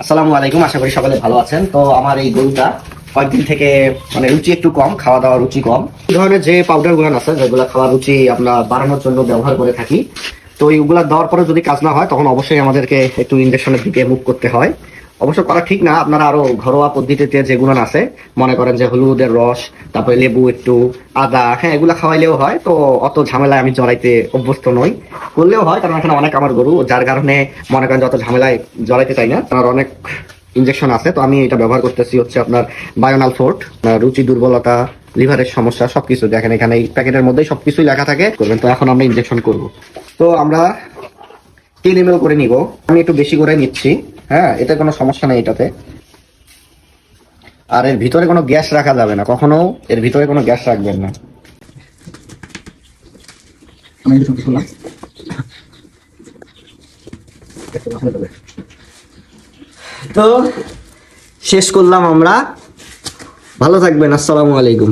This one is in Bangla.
আসসালামু আলাইকুম, আশা করি সকলে ভালো আছেন। তো আমার এই গরুটা কয়েকদিন থেকে মানে রুচি একটু কম, খাওয়া দাওয়া রুচি কম। এই ধরনের যে পাউডার গুলো আছে যেগুলো খাওয়ার রুচি আমরা বাড়ানোর জন্য ব্যবহার করে থাকি, তো এইগুলা দেওয়ার পরে যদি কাজ না হয় তখন অবশ্যই আমাদেরকে একটু ইনজেকশনের দিকে মুভ করতে হয়। অবশ্য করা ঠিক না, আপনারা আরো ঘরোয়া পদ্ধতিতে যেগুলো আছে মনে করেন যে হলুদের রস, তারপরে লেবু একটু, আদা, হ্যাঁ এগুলা খাওয়াইলেও হয়। তো অত ঝামেলায় আমি জড়াইতে অভ্যস্ত নই, করলেও হয় কারণ এখানে অনেক আমার গরু, যার কারণে মনে করেন যত ঝামেলায় জড়াইতে চাই না। তার অনেক ইনজেকশন আছে, তো আমি এটা ব্যবহার করতেছি হচ্ছে আপনার বায়োনাল ফোর্ট। রুচি দুর্বলতা, লিভারের সমস্যা সবকিছু দেখেন এখানে এই প্যাকেটের মধ্যেই সবকিছুই লেখা থাকে করবেন। তো এখন আমরা ইনজেকশন করব, তো আমরা 3 ml করে নিব। আমি একটু বেশি করে নিচ্ছি, হ্যাঁ এতে কোনো সমস্যা নেই এটাতে। আর এর ভিতরে কোনো গ্যাস রাখা যাবে না, কখনো এর ভিতরে কোনো গ্যাস রাখবেন না। তো শেষ করলাম আমরা, ভালো থাকবেন, আসসালামু আলাইকুম।